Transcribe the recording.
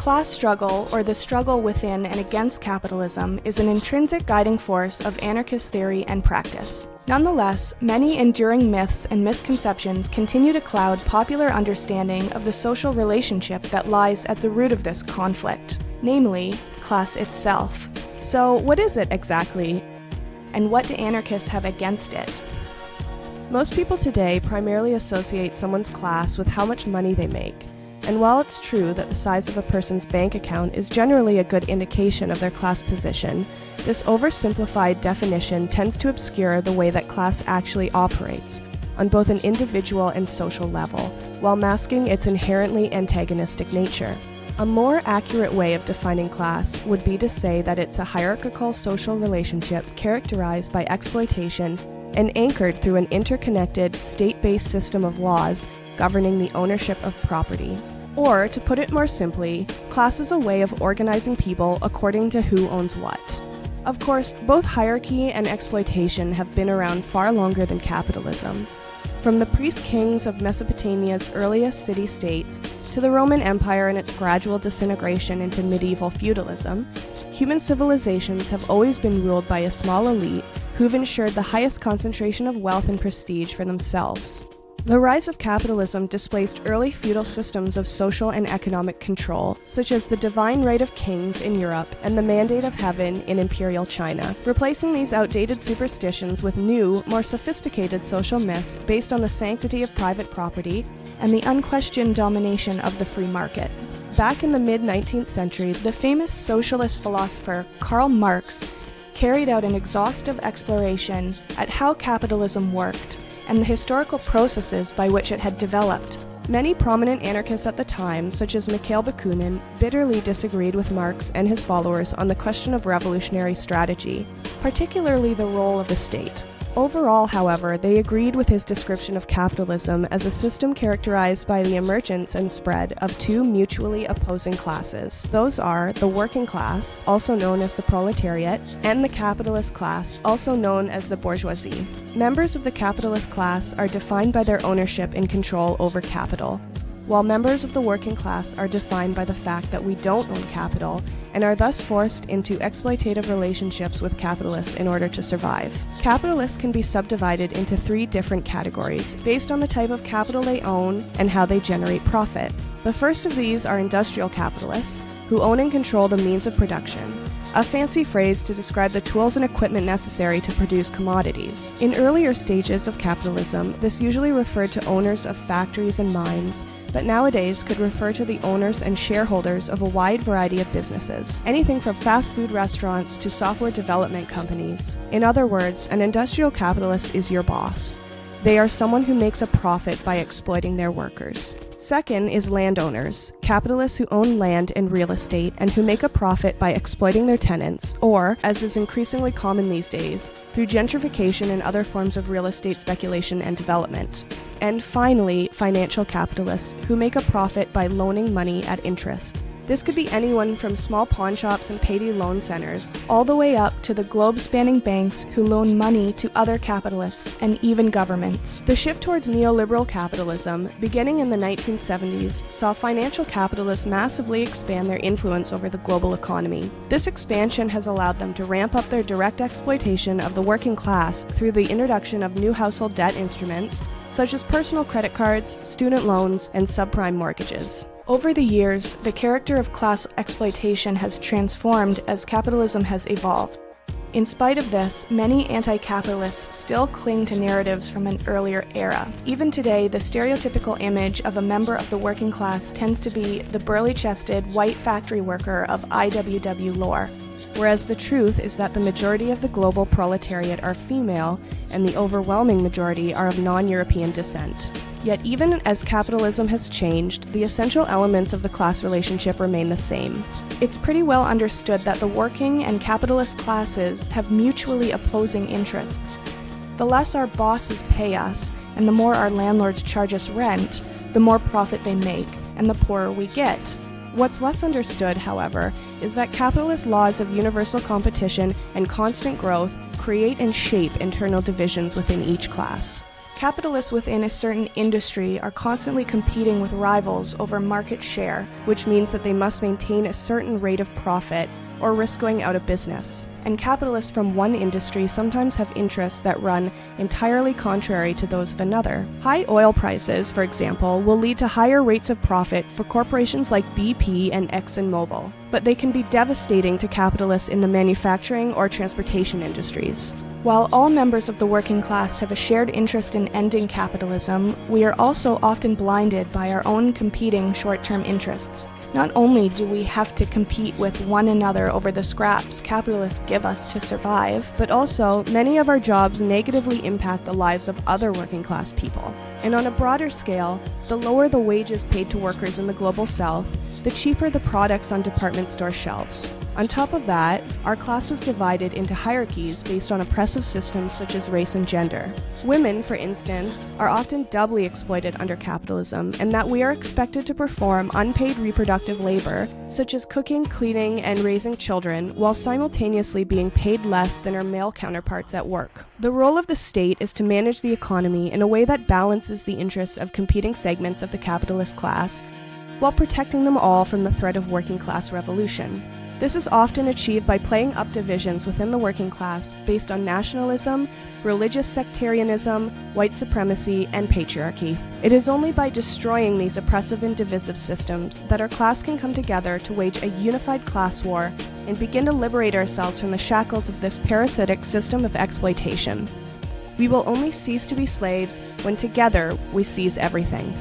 Class struggle, or the struggle within and against capitalism, is an intrinsic guiding force of anarchist theory and practice. Nonetheless, many enduring myths and misconceptions continue to cloud popular understanding of the social relationship that lies at the root of this conflict, namely, class itself. So, what is it exactly? And what do anarchists have against it? Most people today primarily associate someone's class with how much money they make. And while it's true that the size of a person's bank account is generally a good indication of their class position, this oversimplified definition tends to obscure the way that class actually operates, on both an individual and social level, while masking its inherently antagonistic nature. A more accurate way of defining class would be to say that it's a hierarchical social relationship characterized by exploitation and anchored through an interconnected, state-based system of laws governing the ownership of property. Or, to put it more simply, class is a way of organizing people according to who owns what. Of course, both hierarchy and exploitation have been around far longer than capitalism. From the priest-kings of Mesopotamia's earliest city-states to the Roman Empire and its gradual disintegration into medieval feudalism, human civilizations have always been ruled by a small elite who've ensured the highest concentration of wealth and prestige for themselves. The rise of capitalism displaced early feudal systems of social and economic control, such as the divine right of kings in Europe and the mandate of heaven in imperial China, replacing these outdated superstitions with new, more sophisticated social myths based on the sanctity of private property and the unquestioned domination of the free market. Back in the mid-19th century, the famous socialist philosopher Karl Marx carried out an exhaustive exploration at how capitalism worked and the historical processes by which it had developed. Many prominent anarchists at the time, such as Mikhail Bakunin, bitterly disagreed with Marx and his followers on the question of revolutionary strategy, particularly the role of the state. Overall, however, they agreed with his description of capitalism as a system characterized by the emergence and spread of two mutually opposing classes. Those are the working class, also known as the proletariat, and the capitalist class, also known as the bourgeoisie. Members of the capitalist class are defined by their ownership and control over capital, while members of the working class are defined by the fact that we don't own capital and are thus forced into exploitative relationships with capitalists in order to survive. Capitalists can be subdivided into three different categories based on the type of capital they own and how they generate profit. The first of these are industrial capitalists, who own and control the means of production, a fancy phrase to describe the tools and equipment necessary to produce commodities. In earlier stages of capitalism, this usually referred to owners of factories and mines, but nowadays could refer to the owners and shareholders of a wide variety of businesses, anything from fast food restaurants to software development companies. In other words, an industrial capitalist is your boss. They are someone who makes a profit by exploiting their workers. Second is landowners, capitalists who own land and real estate and who make a profit by exploiting their tenants, or, as is increasingly common these days, through gentrification and other forms of real estate speculation and development. And finally, financial capitalists, who make a profit by loaning money at interest. This could be anyone from small pawn shops and payday loan centers, all the way up to the globe-spanning banks who loan money to other capitalists and even governments. The shift towards neoliberal capitalism, beginning in the 1970s, saw financial capitalists massively expand their influence over the global economy. This expansion has allowed them to ramp up their direct exploitation of the working class through the introduction of new household debt instruments, such as personal credit cards, student loans, and subprime mortgages. Over the years, the character of class exploitation has transformed as capitalism has evolved. In spite of this, many anti-capitalists still cling to narratives from an earlier era. Even today, the stereotypical image of a member of the working class tends to be the burly-chested, white factory worker of IWW lore, whereas the truth is that the majority of the global proletariat are female, and the overwhelming majority are of non-European descent. Yet even as capitalism has changed, the essential elements of the class relationship remain the same. It's pretty well understood that the working and capitalist classes have mutually opposing interests. The less our bosses pay us, and the more our landlords charge us rent, the more profit they make, and the poorer we get. What's less understood, however, is that capitalist laws of universal competition and constant growth create and shape internal divisions within each class. Capitalists within a certain industry are constantly competing with rivals over market share, which means that they must maintain a certain rate of profit or risk going out of business. And capitalists from one industry sometimes have interests that run entirely contrary to those of another. High oil prices, for example, will lead to higher rates of profit for corporations like BP and ExxonMobil, but they can be devastating to capitalists in the manufacturing or transportation industries. While all members of the working class have a shared interest in ending capitalism, we are also often blinded by our own competing short-term interests. Not only do we have to compete with one another over the scraps capitalists give us to survive, but also many of our jobs negatively impact the lives of other working class people. And on a broader scale, the lower the wages paid to workers in the global south, the cheaper the products on department store shelves. On top of that, our class is divided into hierarchies based on oppressive systems such as race and gender. Women, for instance, are often doubly exploited under capitalism, and that we are expected to perform unpaid reproductive labor, such as cooking, cleaning, and raising children, while simultaneously being paid less than our male counterparts at work. The role of the state is to manage the economy in a way that balances the interests of competing segments of the capitalist class, while protecting them all from the threat of working class revolution. This is often achieved by playing up divisions within the working class based on nationalism, religious sectarianism, white supremacy, and patriarchy. It is only by destroying these oppressive and divisive systems that our class can come together to wage a unified class war and begin to liberate ourselves from the shackles of this parasitic system of exploitation. We will only cease to be slaves when together we seize everything.